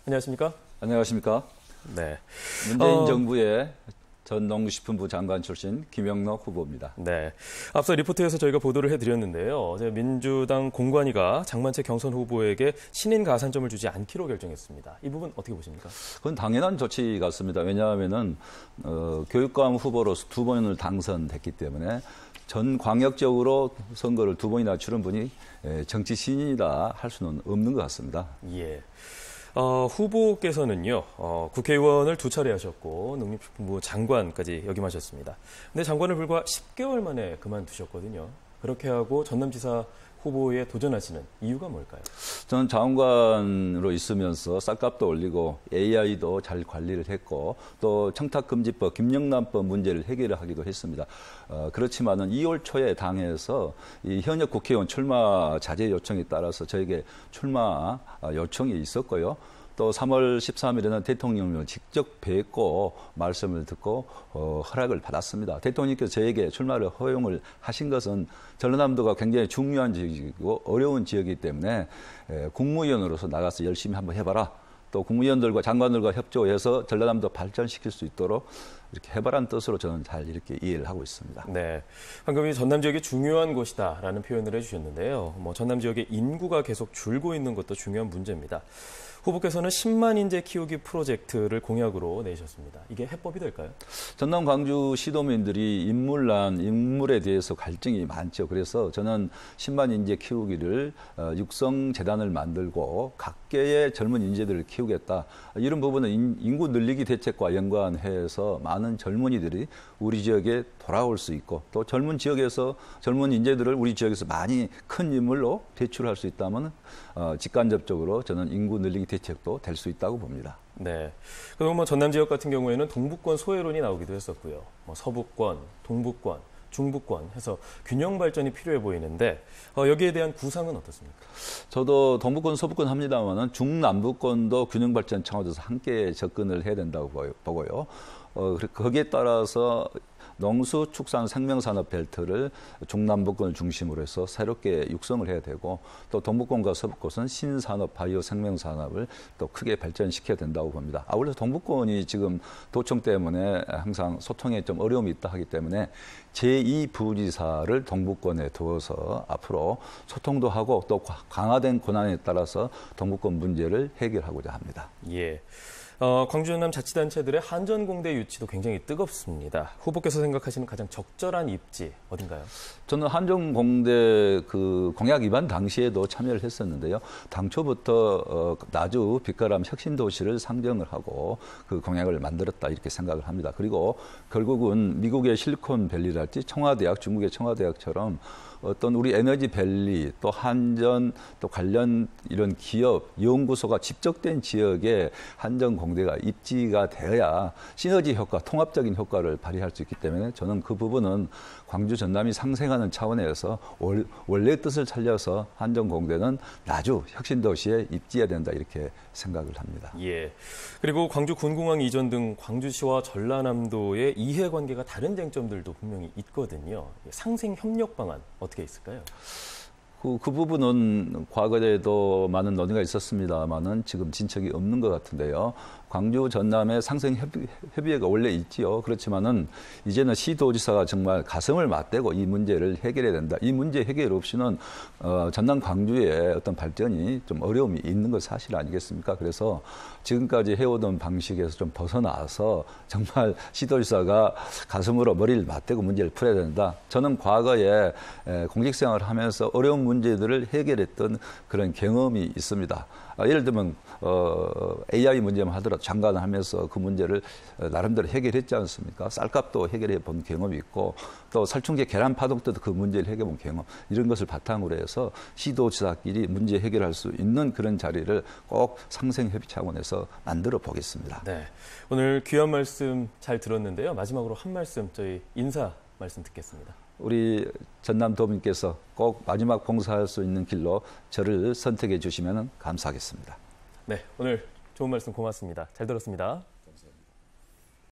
안녕하십니까? 안녕하십니까? 네. 문재인 정부의 전 농식품부 장관 출신 김영록 후보입니다. 네. 앞서 리포트에서 저희가 보도를 해드렸는데요. 어제 민주당 공관위가 장만채 경선 후보에게 신인 가산점을 주지 않기로 결정했습니다. 이 부분 어떻게 보십니까? 그건 당연한 조치 같습니다. 왜냐하면은 교육감 후보로서 2번을 당선됐기 때문에 전 광역적으로 선거를 2번이나 치른 분이 정치 신인이다 할 수는 없는 것 같습니다. 예. 후보께서는요, 국회의원을 2차례 하셨고, 농림축품부 장관까지 역임하셨습니다. 근데 장관을 불과 10개월 만에 그만두셨거든요. 그렇게 하고 전남지사 후보에 도전하시는 이유가 뭘까요? 저는 장관으로 있으면서 쌀값도 올리고 AI도 잘 관리를 했고 또 청탁금지법, 김영란법 문제를 해결하기도 했습니다. 그렇지만은 2월 초에 당에서 이 현역 국회의원 출마 자제 요청에 따라서 저에게 출마 요청이 있었고요. 또 3월 13일에는 대통령을 직접 뵙고 말씀을 듣고 허락을 받았습니다. 대통령께서 저에게 출마를 허용을 하신 것은 전라남도가 굉장히 중요한 지역이고 어려운 지역이기 때문에 국무위원으로서 나가서 열심히 한번 해봐라. 또 국무위원들과 장관들과 협조해서 전라남도 발전시킬 수 있도록 이렇게 해봐라는 뜻으로 저는 잘 이렇게 이해를 하고 있습니다. 네, 방금 이 전남 지역이 중요한 곳이다라는 표현을 해주셨는데요. 전남 지역의 인구가 계속 줄고 있는 것도 중요한 문제입니다. 후보께서는 10만 인재 키우기 프로젝트를 공약으로 내셨습니다. 이게 해법이 될까요? 전남 광주 시도민들이 인물에 대해서 갈증이 많죠. 그래서 저는 10만 인재 키우기를 육성재단을 만들고 각계의 젊은 인재들을 키우겠다. 이런 부분은 인구 늘리기 대책과 연관해서 많은 젊은이들이 우리 지역에 돌아올 수 있고 또 젊은 지역에서 젊은 인재들을 우리 지역에서 많이 큰 인물로 배출할 수 있다면 직간접적으로 저는 인구 늘리기 대책도 될 수 있다고 봅니다. 네. 그리고 전남 지역 같은 경우에는 동북권 소외론이 나오기도 했었고요. 서북권, 동북권, 중부권 해서 균형 발전이 필요해 보이는데 여기에 대한 구상은 어떻습니까? 저도 동북권, 서북권 합니다만은 중남부권도 균형 발전 차원에서 함께 접근을 해야 된다고 보고요. 거기에 따라서 농수축산 생명산업 벨트를 중남부권을 중심으로 해서 새롭게 육성을 해야 되고 또 동북권과 서북권은 신산업, 바이오 생명산업을 또 크게 발전시켜야 된다고 봅니다. 아울러 동북권이 지금 도청 때문에 항상 소통에 좀 어려움이 있다 하기 때문에 제2부지사를 동북권에 두어서 앞으로 소통도 하고 또 강화된 권한에 따라서 동북권 문제를 해결하고자 합니다. 예. 광주 전남 자치단체들의 한전공대 유치도 굉장히 뜨겁습니다. 후보께서 생각하시는 가장 적절한 입지 어딘가요? 저는 한전공대 그 공약 위반 당시에도 참여를 했었는데요. 당초부터 나주 빛가람 혁신도시를 상정을 하고 그 공약을 만들었다 이렇게 생각을 합니다. 그리고 결국은 미국의 실리콘밸리랄지 청와대학, 중국의 청와대학처럼 어떤 우리 에너지밸리 또 한전 또 관련 이런 기업 연구소가 집적된 지역에 한전공대가 입지가 되어야 시너지 효과, 통합적인 효과를 발휘할 수 있기 때문에 저는 그 부분은 광주 전남이 상생하는 차원에서 원래 뜻을 살려서 한전공대는 나주 혁신도시에 입지해야 된다 이렇게 생각을 합니다. 예. 그리고 광주 군공항 이전 등 광주시와 전라남도의 이해관계가 다른 쟁점들도 분명히 있거든요. 상생 협력 방안 어떻게 있을까요? 그 부분은 과거에도 많은 논의가 있었습니다만은 지금 진척이 없는 것 같은데요. 광주 전남의 상생 협의회가 원래 있지요. 그렇지만은 이제는 시도지사가 정말 가슴을 맞대고 이 문제를 해결해야 된다. 이 문제 해결 없이는 전남 광주의 어떤 발전이 좀 어려움이 있는 것 사실 아니겠습니까? 그래서 지금까지 해오던 방식에서 좀 벗어나서 정말 시도지사가 가슴으로 머리를 맞대고 문제를 풀어야 된다. 저는 과거에 공직생활을 하면서 어려운 문제들을 해결했던 그런 경험이 있습니다. 예를 들면 AI 문제만 하더라도 장관을 하면서 그 문제를 나름대로 해결했지 않습니까? 쌀값도 해결해 본 경험이 있고 또 살충제 계란 파동 때도 그 문제를 해결해 본 경험 이런 것을 바탕으로 해서 시도지사끼리 문제 해결할 수 있는 그런 자리를 꼭 상생협의 차원에서 만들어 보겠습니다. 네, 오늘 귀한 말씀 잘 들었는데요. 마지막으로 한 말씀 저희 인사 말씀 듣겠습니다. 우리 전남도민께서 꼭 마지막 봉사할 수 있는 길로 저를 선택해 주시면 감사하겠습니다. 네, 오늘 좋은 말씀 고맙습니다. 잘 들었습니다.